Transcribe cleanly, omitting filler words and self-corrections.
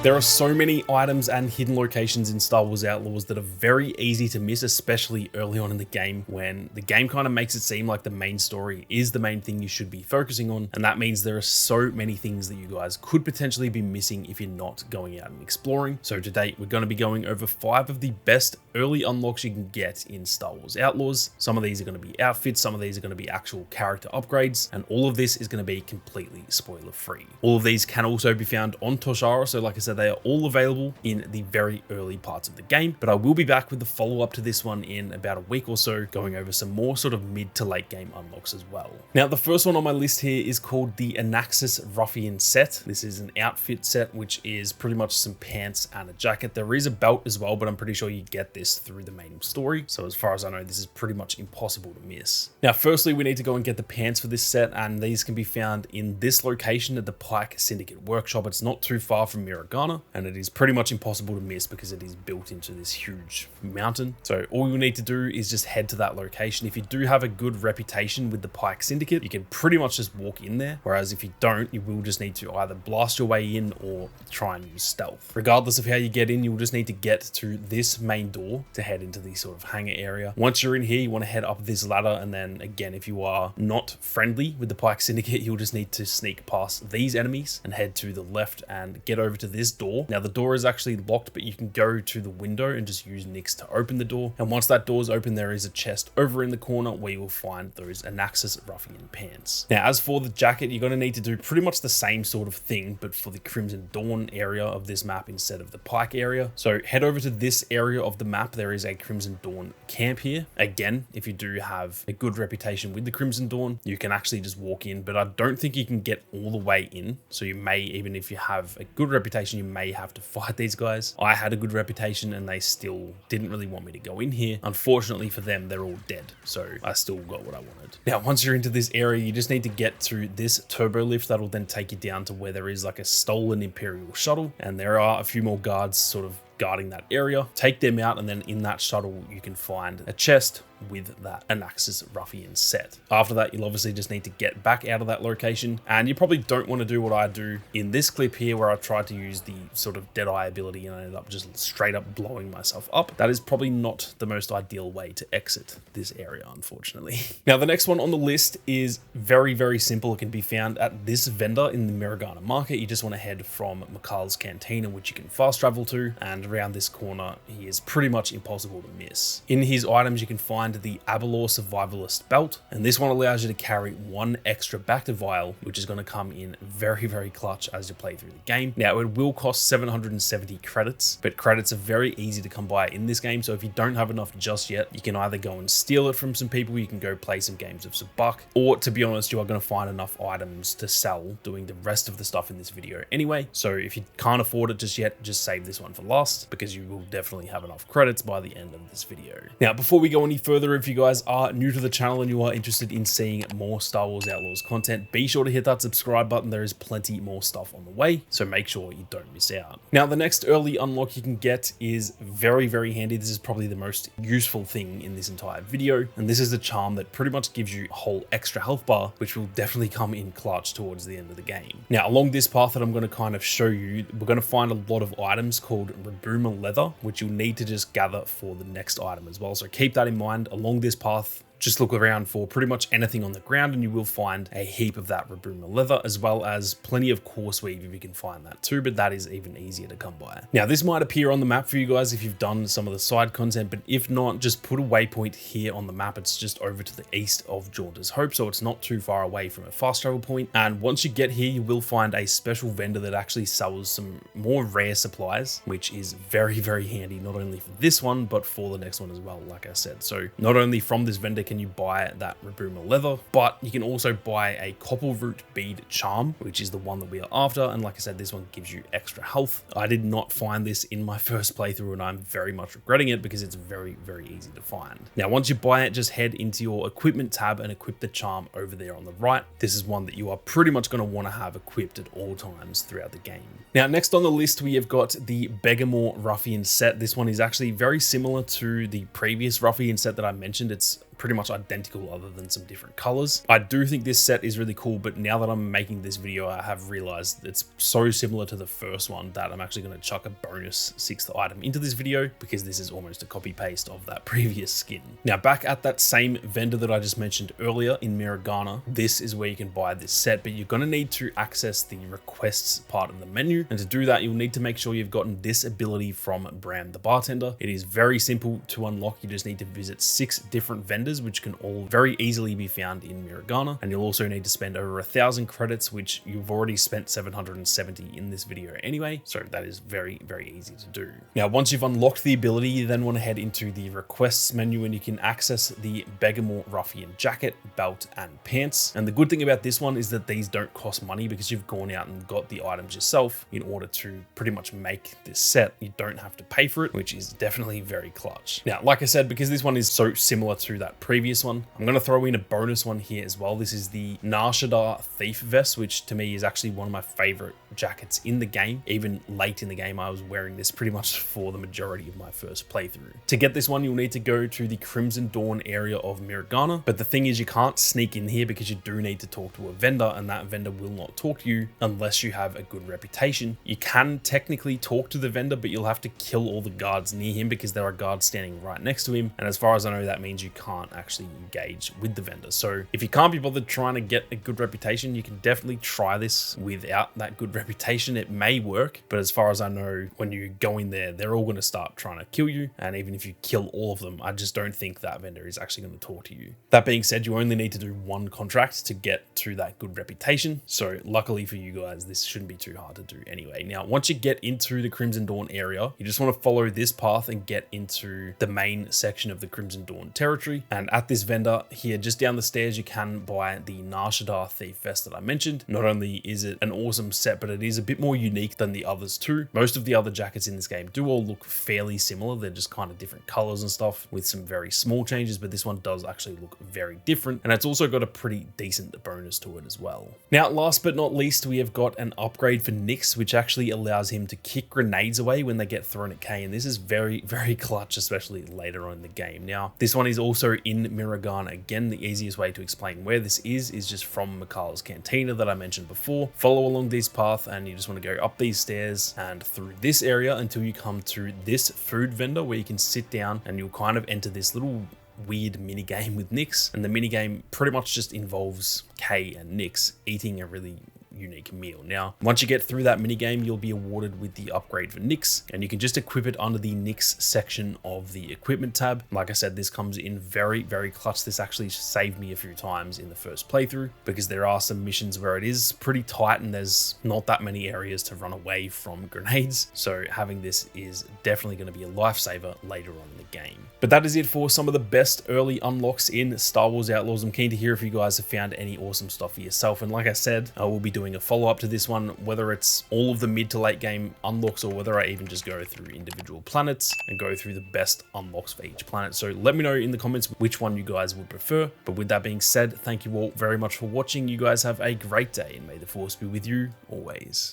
There are so many items and hidden locations in Star Wars Outlaws that are very easy to miss, especially early on in the game when the game kind of makes it seem like the main story is the main thing you should be focusing on. And that means there are so many things that you guys could potentially be missing if you're not going out and exploring. So today we're going to be going over 5 of the best early unlocks you can get in Star Wars Outlaws. Some of these are going to be outfits, some of these are going to be actual character upgrades, and all of this is going to be completely spoiler free. All of these can also be found on Toshara, so like I said, they are all available in the very early parts of the game, but I will be back with the follow-up to this one in about a week or so, going over some more sort of mid to late game unlocks as well. Now, the first one on my list here is called the Anaxes Ruffian set. This is an outfit set, which is pretty much some pants and a jacket. There is a belt as well, but I'm pretty sure you get this through the main story. So as far as I know, this is pretty much impossible to miss. Now, firstly, we need to go and get the pants for this set, and these can be found in this location at the Pike Syndicate Workshop. It's not too far from Miragana, and it is pretty much impossible to miss because it is built into this huge mountain. So all you need to do is just head to that location. If you do have a good reputation with the Pike Syndicate, you can pretty much just walk in there. Whereas if you don't, you will just need to either blast your way in or try and use stealth. Regardless of how you get in, you'll just need to get to this main door to head into the sort of hangar area. Once you're in here, you want to head up this ladder, and then again, if you are not friendly with the Pike Syndicate, you'll just need to sneak past these enemies and head to the left and get over to this door. Now, the door is actually locked, but you can go to the window and just use Nix to open the door. And once that door is open, there is a chest over in the corner where you will find those Anaxes Ruffian pants. Now, as for the jacket, you're going to need to do pretty much the same sort of thing, but for the Crimson Dawn area of this map instead of the Pike area. So head over to this area of the map. There is a Crimson Dawn camp here. Again, if you do have a good reputation with the Crimson Dawn, you can actually just walk in, but I don't think you can get all the way in. So you may, even if you have a good reputation, you may have to fight these guys. I had a good reputation and they still didn't really want me to go in here. Unfortunately for them, they're all dead. So I still got what I wanted. Now, once you're into this area, you just need to get through this turbo lift. That'll then take you down to where there is like a stolen Imperial shuttle. And there are a few more guards sort of guarding that area. Take them out, and then in that shuttle you can find a chest with that Anaxes Ruffian set. After that, you'll obviously just need to get back out of that location, and you probably don't want to do what I do in this clip here, where I tried to use the sort of Deadeye ability and I ended up just straight up blowing myself up. That is probably not the most ideal way to exit this area, unfortunately. Now, the next one on the list is very, very simple. It can be found at this vendor in the Miragana market. You just want to head from Makal's Cantina, which you can fast travel to, and around this corner, he is pretty much impossible to miss. In his items, you can find the Abelor Survivalist belt, and this one allows you to carry 1 extra Bacta vial, which is going to come in very, very clutch as you play through the game. Now, it will cost 770 credits, but credits are very easy to come by in this game, so if you don't have enough just yet, you can either go and steal it from some people, you can go play some games of Sabak, or to be honest, you are going to find enough items to sell doing the rest of the stuff in this video anyway. So if you can't afford it just yet, just save this one for last, because you will definitely have enough credits by the end of this video. Now, before we go any further, if you guys are new to the channel and you are interested in seeing more Star Wars Outlaws content, be sure to hit that subscribe button. There is plenty more stuff on the way, so make sure you don't miss out. Now, the next early unlock you can get is very, very handy. This is probably the most useful thing in this entire video, and this is the charm that pretty much gives you a whole extra health bar, which will definitely come in clutch towards the end of the game. Now, along this path that I'm going to kind of show you, we're going to find a lot of items called Rabuma leather, which you'll need to just gather for the next item as well. So keep that in mind. Along this path, just look around for pretty much anything on the ground and you will find a heap of that Rabuma leather, as well as plenty of coarse weave if you can find that too, but that is even easier to come by. Now, this might appear on the map for you guys if you've done some of the side content, but if not, just put a waypoint here on the map. It's just over to the east of Jaunter's Hope, so it's not too far away from a fast travel point. And once you get here, you will find a special vendor that actually sells some more rare supplies, which is very, very handy, not only for this one, but for the next one as well, like I said. So not only from this vendor can you buy that Rabuma leather, but you can also buy a copper root bead charm, which is the one that we are after. And like I said, this one gives you extra health. I did not find this in my first playthrough, and I'm very much regretting it because it's very, very easy to find. Now, once you buy it, just head into your equipment tab and equip the charm over there on the right. This is one that you are pretty much going to want to have equipped at all times throughout the game. Now, next on the list, we have got the Begamor Ruffian set. This one is actually very similar to the previous Ruffian set that I mentioned. It's pretty much identical other than some different colors. I do think this set is really cool, but now that I'm making this video, I have realized it's so similar to the first one that I'm actually going to chuck a bonus 6th item into this video, because this is almost a copy paste of that previous skin. Now, back at that same vendor that I just mentioned earlier in Miragana, this is where you can buy this set, but you're going to need to access the requests part of the menu. And to do that, you'll need to make sure you've gotten this ability from Bram the bartender. It is very simple to unlock. You just need to visit 6 different vendors, which can all very easily be found in Miragana. And you'll also need to spend over 1,000 credits, which you've already spent 770 in this video anyway. So that is very, very easy to do. Now, once you've unlocked the ability, you then want to head into the requests menu, and you can access the Begamor Ruffian jacket, belt, and pants. And the good thing about this one is that these don't cost money, because you've gone out and got the items yourself in order to pretty much make this set. You don't have to pay for it, which is definitely very clutch. Now, like I said, because this one is so similar to that previous one, I'm going to throw in a bonus one here as well. This is the Nashadar Thief Vest, which to me is actually one of my favorite jackets in the game. Even late in the game, I was wearing this pretty much for the majority of my first playthrough. To get this one, you'll need to go to the Crimson Dawn area of Miragana, but the thing is, you can't sneak in here because you do need to talk to a vendor, and that vendor will not talk to you unless you have a good reputation. You can technically talk to the vendor, but you'll have to kill all the guards near him because there are guards standing right next to him, and as far as I know, that means you can't actually engage with the vendor. So if you can't be bothered trying to get a good reputation, you can definitely try this without that good reputation. It may work, but as far as I know, when you go in there, they're all going to start trying to kill you, and even if you kill all of them, I just don't think that vendor is actually going to talk to you. That being said, you only need to do 1 contract to get to that good reputation, so luckily for you guys, this shouldn't be too hard to do anyway. Now, once you get into the Crimson Dawn area, you just want to follow this path and get into the main section of the Crimson Dawn territory. And at this vendor here, just down the stairs, you can buy the Nashadar Thief Vest that I mentioned. Not only is it an awesome set, but it is a bit more unique than the others too. Most of the other jackets in this game do all look fairly similar. They're just kind of different colors and stuff with some very small changes, but this one does actually look very different. And it's also got a pretty decent bonus to it as well. Now, last but not least, we have got an upgrade for Nix, which actually allows him to kick grenades away when they get thrown at K. And this is very, very clutch, especially later on in the game. Now, this one is also in Miragana. Again, the easiest way to explain where this is just from Mikhail's Cantina that I mentioned before. Follow along this path, and you just want to go up these stairs and through this area until you come to this food vendor where you can sit down, and you'll kind of enter this little weird mini game with Nix. And the mini game pretty much just involves K and Nix eating a really unique meal. Now, once you get through that mini game, you'll be awarded with the upgrade for Nix, and you can just equip it under the Nix section of the equipment tab. Like I said, this comes in very, very clutch. This actually saved me a few times in the first playthrough, because there are some missions where it is pretty tight and there's not that many areas to run away from grenades. So having this is definitely going to be a lifesaver later on in the game. But that is it for some of the best early unlocks in Star Wars Outlaws. I'm keen to hear if you guys have found any awesome stuff for yourself. And like I said, I will be doing a follow-up to this one, whether it's all of the mid to late game unlocks or whether I even just go through individual planets and go through the best unlocks for each planet. So let me know in the comments which one you guys would prefer. But with that being said, thank you all very much for watching. You guys have a great day, and may the force be with you always.